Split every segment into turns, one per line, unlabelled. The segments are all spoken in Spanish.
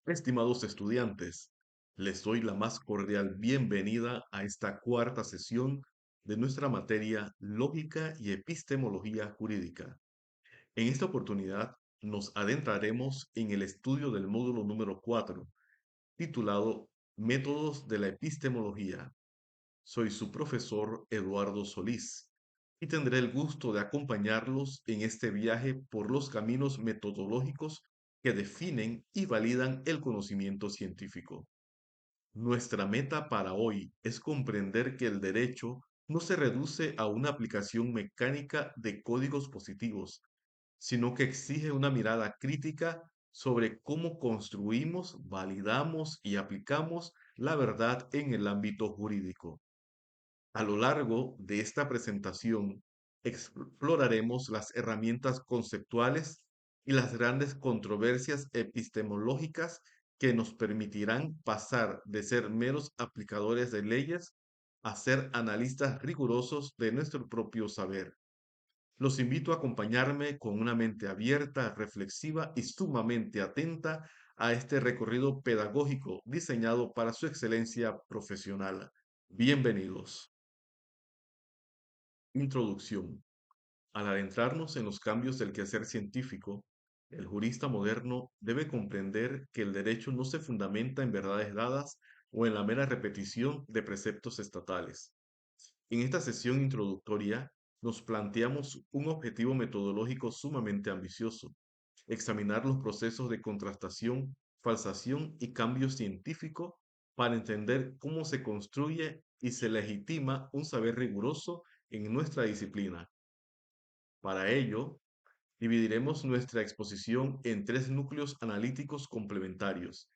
Estimados estudiantes, les doy la más cordial bienvenida a esta cuarta sesión de nuestra materia Lógica y Epistemología Jurídica. En esta oportunidad nos adentraremos en el estudio del módulo número 4, titulado Métodos de la Epistemología. Soy su profesor Eduardo Solís y tendré el gusto de acompañarlos en este viaje por los caminos metodológicos que definen y validan el conocimiento científico. Nuestra meta para hoy es comprender que el derecho no se reduce a una aplicación mecánica de códigos positivos, sino que exige una mirada crítica sobre cómo construimos, validamos y aplicamos la verdad en el ámbito jurídico. A lo largo de esta presentación, exploraremos las herramientas conceptuales y las grandes controversias epistemológicas que nos permitirán pasar de ser meros aplicadores de leyes a ser analistas rigurosos de nuestro propio saber. Los invito a acompañarme con una mente abierta, reflexiva y sumamente atenta a este recorrido pedagógico diseñado para su excelencia profesional. Bienvenidos. Introducción. Al adentrarnos en los cambios del quehacer científico, el jurista moderno debe comprender que el derecho no se fundamenta en verdades dadas o en la mera repetición de preceptos estatales. En esta sesión introductoria nos planteamos un objetivo metodológico sumamente ambicioso: examinar los procesos de contrastación, falsación y cambio científico para entender cómo se construye y se legitima un saber riguroso en nuestra disciplina. Para ello, dividiremos nuestra exposición en tres núcleos analíticos complementarios.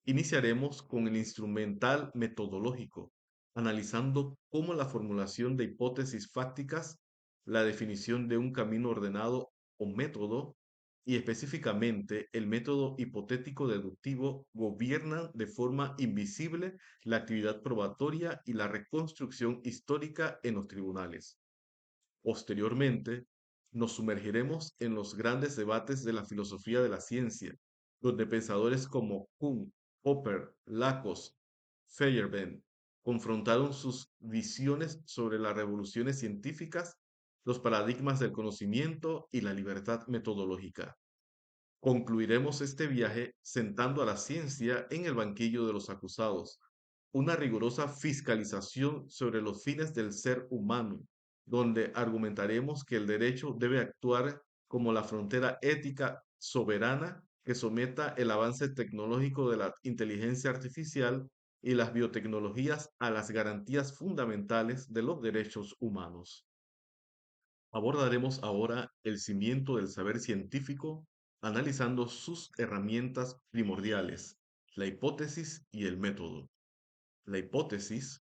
Iniciaremos con el instrumental metodológico, analizando cómo la formulación de hipótesis fácticas, la definición de un camino ordenado o método, y específicamente el método hipotético deductivo gobiernan de forma invisible la actividad probatoria y la reconstrucción histórica en los tribunales. Posteriormente, nos sumergiremos en los grandes debates de la filosofía de la ciencia, donde pensadores como Kuhn, Popper, Lacan, Feyerabend confrontaron sus visiones sobre las revoluciones científicas, los paradigmas del conocimiento y la libertad metodológica. Concluiremos este viaje sentando a la ciencia en el banquillo de los acusados, una rigurosa fiscalización sobre los fines del ser humano, donde argumentaremos que el derecho debe actuar como la frontera ética soberana que someta el avance tecnológico de la inteligencia artificial y las biotecnologías a las garantías fundamentales de los derechos humanos. Abordaremos ahora el cimiento del saber científico, analizando sus herramientas primordiales, la hipótesis y el método. La hipótesis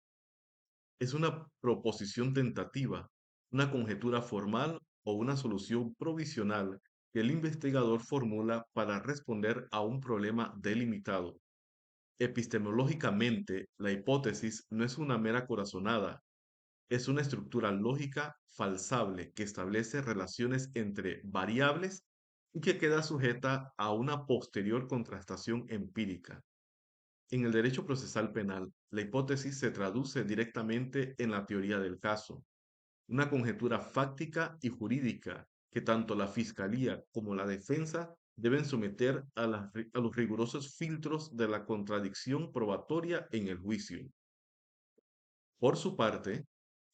es una proposición tentativa, una conjetura formal o una solución provisional que el investigador formula para responder a un problema delimitado. Epistemológicamente, la hipótesis no es una mera corazonada, es una estructura lógica falsable que establece relaciones entre variables y que queda sujeta a una posterior contrastación empírica. En el derecho procesal penal, la hipótesis se traduce directamente en la teoría del caso, una conjetura fáctica y jurídica que tanto la fiscalía como la defensa deben someter a los rigurosos filtros de la contradicción probatoria en el juicio. Por su parte,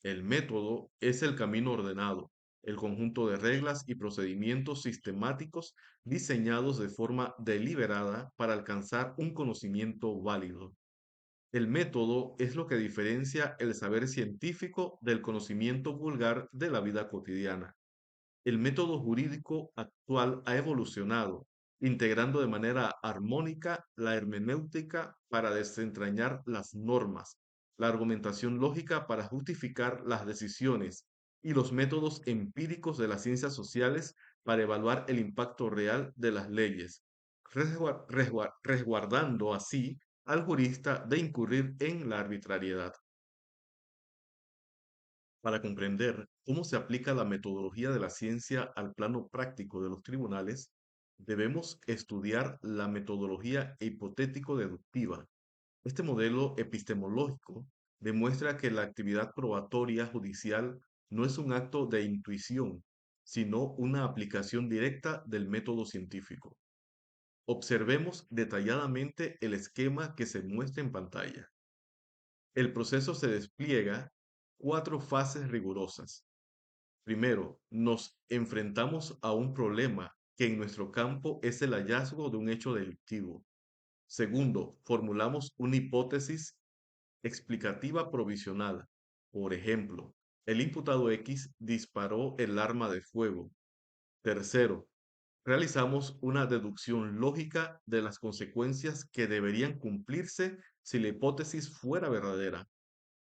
el método es el camino ordenado, el conjunto de reglas y procedimientos sistemáticos diseñados de forma deliberada para alcanzar un conocimiento válido. El método es lo que diferencia el saber científico del conocimiento vulgar de la vida cotidiana. El método jurídico actual ha evolucionado, integrando de manera armónica la hermenéutica para desentrañar las normas, la argumentación lógica para justificar las decisiones y los métodos empíricos de las ciencias sociales para evaluar el impacto real de las leyes, resguardando así al jurista de incurrir en la arbitrariedad. Para comprender cómo se aplica la metodología de la ciencia al plano práctico de los tribunales, Debemos estudiar la metodología hipotético-deductiva. Este modelo epistemológico demuestra que la actividad probatoria judicial no es un acto de intuición, sino una aplicación directa del método científico. Observemos detalladamente el esquema que se muestra en pantalla. El proceso se despliega cuatro fases rigurosas. Primero, nos enfrentamos a un problema que en nuestro campo es el hallazgo de un hecho delictivo. Segundo, formulamos una hipótesis explicativa provisional. Por ejemplo, el imputado X disparó el arma de fuego. Tercero, realizamos una deducción lógica de las consecuencias que deberían cumplirse si la hipótesis fuera verdadera.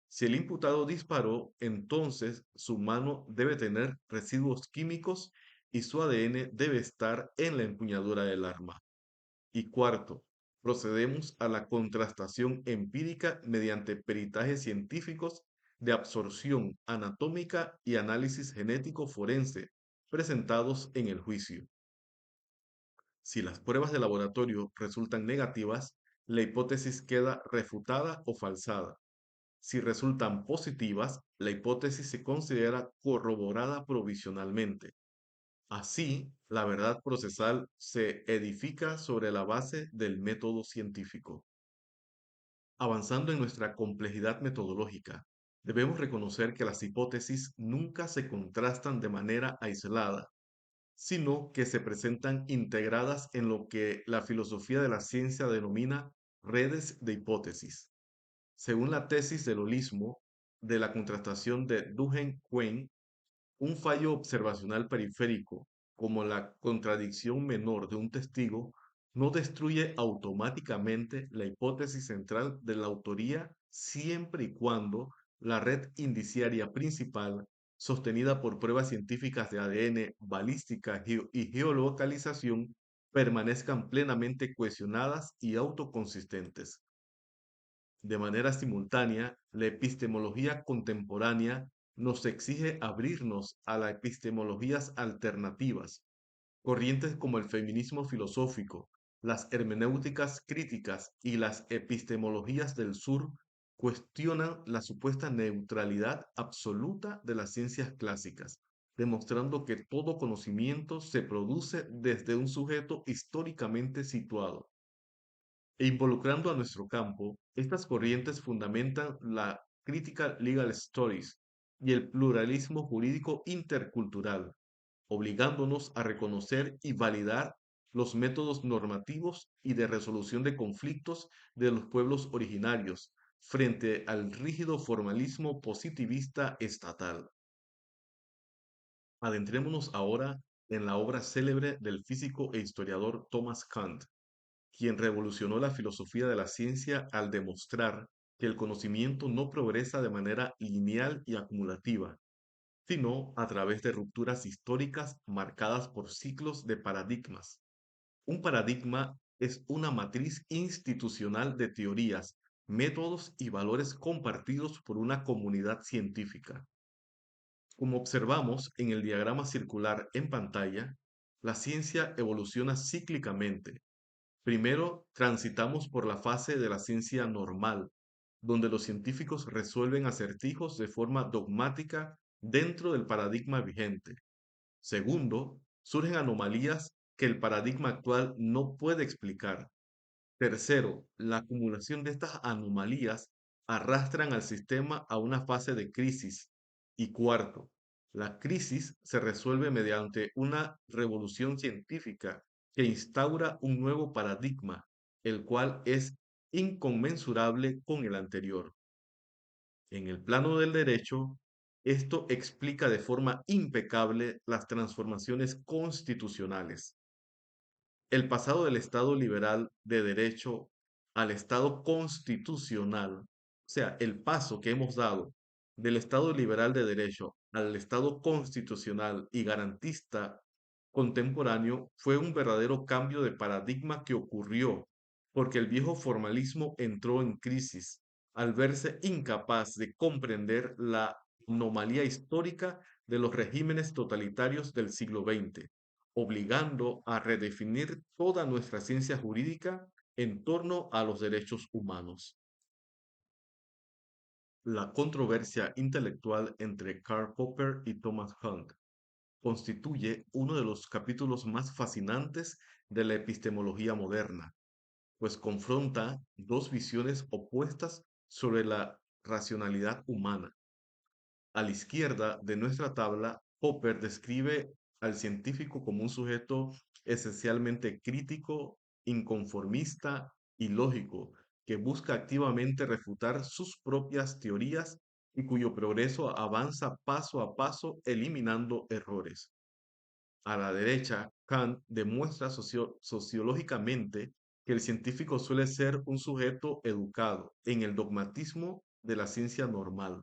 Si el imputado disparó, entonces su mano debe tener residuos químicos y su ADN debe estar en la empuñadura del arma. Y cuarto, procedemos a la contrastación empírica mediante peritajes científicos de absorción anatómica y análisis genético forense presentados en el juicio. Si las pruebas de laboratorio resultan negativas, la hipótesis queda refutada o falsada. Si resultan positivas, la hipótesis se considera corroborada provisionalmente. Así, la verdad procesal se edifica sobre la base del método científico. Avanzando en nuestra complejidad metodológica, debemos reconocer que las hipótesis nunca se contrastan de manera aislada, sino que se presentan integradas en lo que la filosofía de la ciencia denomina redes de hipótesis. Según la tesis del holismo de la contrastación de Duhem-Quine, un fallo observacional periférico, como la contradicción menor de un testigo, no destruye automáticamente la hipótesis central de la autoría siempre y cuando la red indiciaria principal, sostenida por pruebas científicas de ADN, balística y geolocalización, permanezcan plenamente cohesionadas y autoconsistentes. De manera simultánea, la epistemología contemporánea nos exige abrirnos a las epistemologías alternativas, corrientes como el feminismo filosófico, las hermenéuticas críticas y las epistemologías del sur cuestionan la supuesta neutralidad absoluta de las ciencias clásicas, demostrando que todo conocimiento se produce desde un sujeto históricamente situado. E involucrando a nuestro campo, estas corrientes fundamentan la crítica legal studies y el pluralismo jurídico intercultural, obligándonos a reconocer y validar los métodos normativos y de resolución de conflictos de los pueblos originarios frente al rígido formalismo positivista estatal. Adentrémonos ahora en la obra célebre del físico e historiador Thomas Kant, quien revolucionó la filosofía de la ciencia al demostrar que el conocimiento no progresa de manera lineal y acumulativa, sino a través de rupturas históricas marcadas por ciclos de paradigmas. Un paradigma es una matriz institucional de teorías, métodos y valores compartidos por una comunidad científica. Como observamos en el diagrama circular en pantalla, la ciencia evoluciona cíclicamente. Primero, transitamos por la fase de la ciencia normal, donde los científicos resuelven acertijos de forma dogmática dentro del paradigma vigente. Segundo, surgen anomalías que el paradigma actual no puede explicar. Tercero, la acumulación de estas anomalías arrastran al sistema a una fase de crisis. Y cuarto, la crisis se resuelve mediante una revolución científica que instaura un nuevo paradigma, el cual es inconmensurable con el anterior. En el plano del derecho, esto explica de forma impecable las transformaciones constitucionales. El pasado del Estado liberal de derecho al Estado constitucional, o sea, el paso que hemos dado del Estado liberal de derecho al Estado constitucional y garantista contemporáneo fue un verdadero cambio de paradigma que ocurrió porque el viejo formalismo entró en crisis al verse incapaz de comprender la anomalía histórica de los regímenes totalitarios del siglo XX. obligando a redefinir toda nuestra ciencia jurídica en torno a los derechos humanos. La controversia intelectual entre Karl Popper y Thomas Hunt constituye uno de los capítulos más fascinantes de la epistemología moderna, pues confronta dos visiones opuestas sobre la racionalidad humana. A la izquierda de nuestra tabla, Popper describe al científico como un sujeto esencialmente crítico, inconformista y lógico, que busca activamente refutar sus propias teorías y cuyo progreso avanza paso a paso eliminando errores. A la derecha, Kant demuestra sociológicamente que el científico suele ser un sujeto educado en el dogmatismo de la ciencia normal,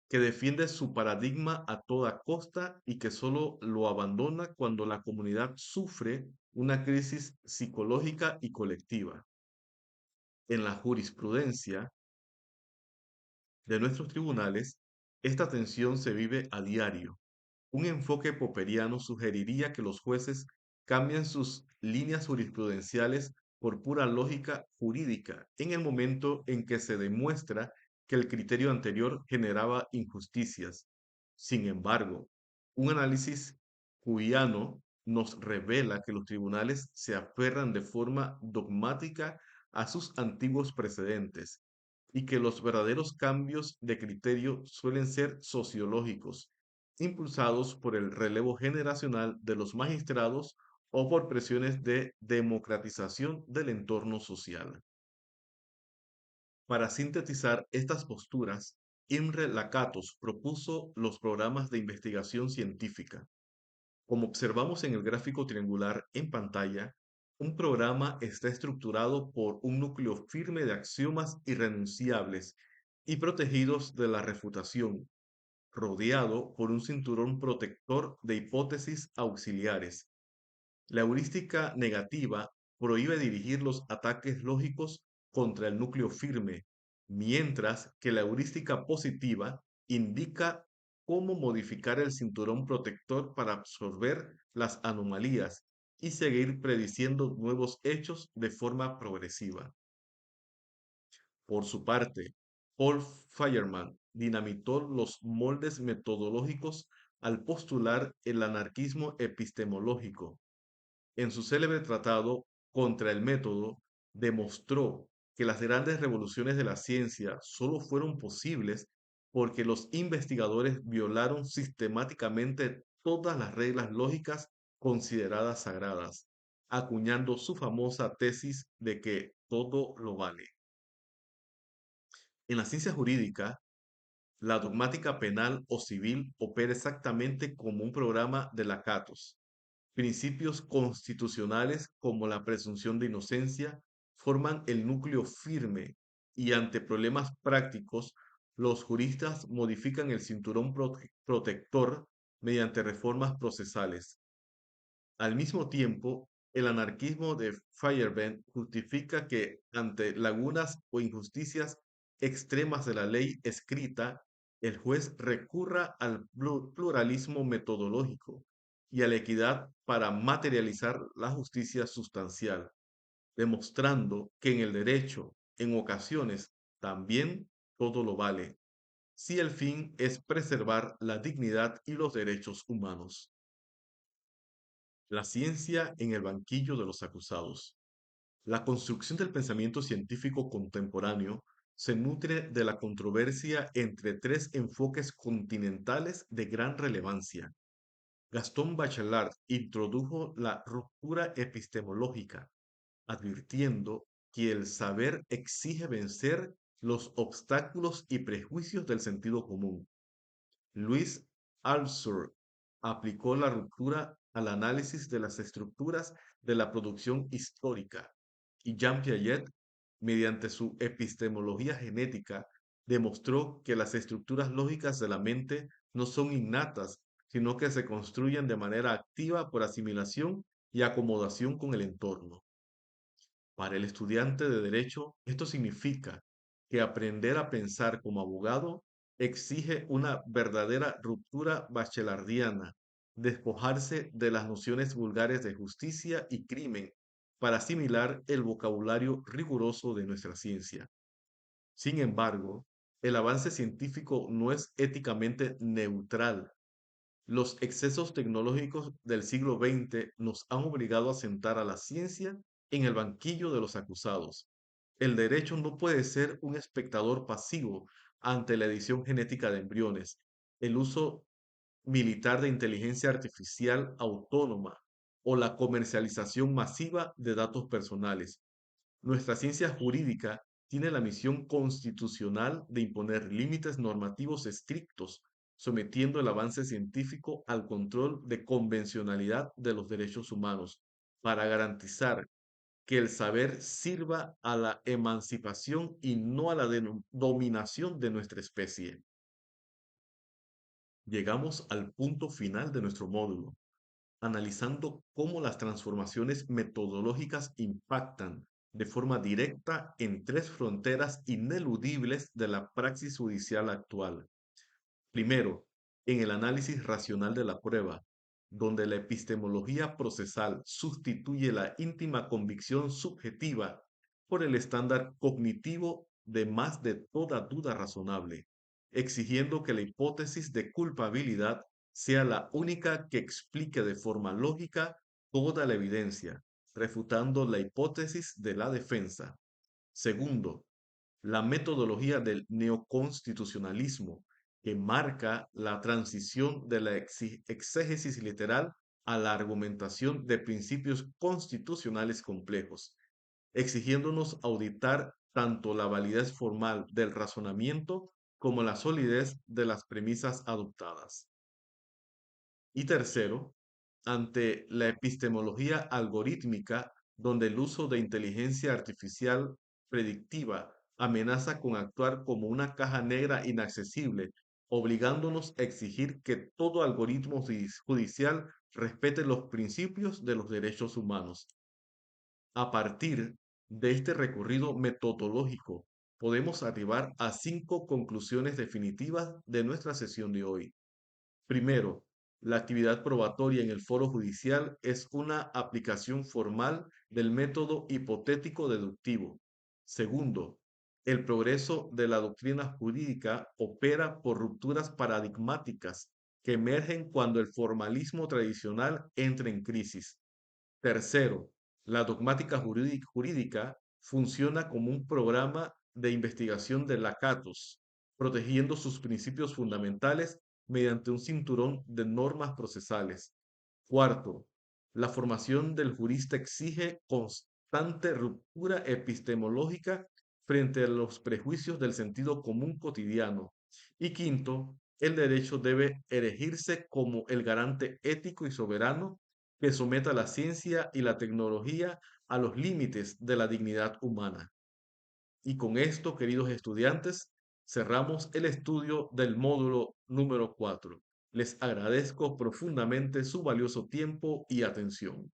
que defiende su paradigma a toda costa y que solo lo abandona cuando la comunidad sufre una crisis psicológica y colectiva. En la jurisprudencia de nuestros tribunales, esta tensión se vive a diario. Un enfoque popperiano sugeriría que los jueces cambian sus líneas jurisprudenciales por pura lógica jurídica en el momento en que se demuestra que el criterio anterior generaba injusticias. Sin embargo, un análisis juliano nos revela que los tribunales se aferran de forma dogmática a sus antiguos precedentes y que los verdaderos cambios de criterio suelen ser sociológicos, impulsados por el relevo generacional de los magistrados o por presiones de democratización del entorno social. Para sintetizar estas posturas, Imre Lakatos propuso los programas de investigación científica. Como observamos en el gráfico triangular en pantalla, un programa está estructurado por un núcleo firme de axiomas irrenunciables y protegidos de la refutación, rodeado por un cinturón protector de hipótesis auxiliares. La heurística negativa prohíbe dirigir los ataques lógicos contra el núcleo firme, mientras que la heurística positiva indica cómo modificar el cinturón protector para absorber las anomalías y seguir prediciendo nuevos hechos de forma progresiva. Por su parte, Paul Feyerman dinamitó los moldes metodológicos al postular el anarquismo epistemológico. En su célebre tratado Contra el método, demostró que las grandes revoluciones de la ciencia solo fueron posibles porque los investigadores violaron sistemáticamente todas las reglas lógicas consideradas sagradas, acuñando su famosa tesis de que todo lo vale. En la ciencia jurídica, la dogmática penal o civil opera exactamente como un programa de Lakatos. Principios constitucionales como la presunción de inocencia forman el núcleo firme y ante problemas prácticos, los juristas modifican el cinturón protector mediante reformas procesales. Al mismo tiempo, el anarquismo de Feyerabend justifica que ante lagunas o injusticias extremas de la ley escrita, el juez recurra al pluralismo metodológico y a la equidad para materializar la justicia sustancial, demostrando que en el derecho, en ocasiones, también todo lo vale, si el fin es preservar la dignidad y los derechos humanos. La ciencia en el banquillo de los acusados. La construcción del pensamiento científico contemporáneo se nutre de la controversia entre tres enfoques continentales de gran relevancia. Gastón Bachelard introdujo la ruptura epistemológica, advirtiendo que el saber exige vencer los obstáculos y prejuicios del sentido común. Louis Althusser aplicó la ruptura al análisis de las estructuras de la producción histórica, y Jean Piaget, mediante su epistemología genética, demostró que las estructuras lógicas de la mente no son innatas, sino que se construyen de manera activa por asimilación y acomodación con el entorno. Para el estudiante de derecho, esto significa que aprender a pensar como abogado exige una verdadera ruptura bachelardiana, despojarse de las nociones vulgares de justicia y crimen para asimilar el vocabulario riguroso de nuestra ciencia. Sin embargo, el avance científico no es éticamente neutral. Los excesos tecnológicos del siglo XX nos han obligado a sentar a la ciencia en el banquillo de los acusados. El derecho no puede ser un espectador pasivo ante la edición genética de embriones, el uso militar de inteligencia artificial autónoma o la comercialización masiva de datos personales. Nuestra ciencia jurídica tiene la misión constitucional de imponer límites normativos estrictos, sometiendo el avance científico al control de convencionalidad de los derechos humanos, para garantizar que el saber sirva a la emancipación y no a la dominación de nuestra especie. Llegamos al punto final de nuestro módulo, analizando cómo las transformaciones metodológicas impactan de forma directa en tres fronteras ineludibles de la praxis judicial actual. Primero, en el análisis racional de la prueba, donde la epistemología procesal sustituye la íntima convicción subjetiva por el estándar cognitivo de más de toda duda razonable, exigiendo que la hipótesis de culpabilidad sea la única que explique de forma lógica toda la evidencia, refutando la hipótesis de la defensa. Segundo, la metodología del neoconstitucionalismo, que marca la transición de la exégesis literal a la argumentación de principios constitucionales complejos, exigiéndonos auditar tanto la validez formal del razonamiento como la solidez de las premisas adoptadas. Y tercero, ante la epistemología algorítmica, donde el uso de inteligencia artificial predictiva amenaza con actuar como una caja negra inaccesible, obligándonos a exigir que todo algoritmo judicial respete los principios de los derechos humanos. A partir de este recorrido metodológico, podemos arribar a 5 conclusiones definitivas de nuestra sesión de hoy. Primero, la actividad probatoria en el foro judicial es una aplicación formal del método hipotético deductivo. Segundo, el progreso de la doctrina jurídica opera por rupturas paradigmáticas que emergen cuando el formalismo tradicional entra en crisis. Tercero, la dogmática jurídica funciona como un programa de investigación de Lakatos, protegiendo sus principios fundamentales mediante un cinturón de normas procesales. Cuarto, la formación del jurista exige constante ruptura epistemológica frente a los prejuicios del sentido común cotidiano. Y quinto, el derecho debe erigirse como el garante ético y soberano que someta la ciencia y la tecnología a los límites de la dignidad humana. Y con esto, queridos estudiantes, cerramos el estudio del módulo número 4. Les agradezco profundamente su valioso tiempo y atención.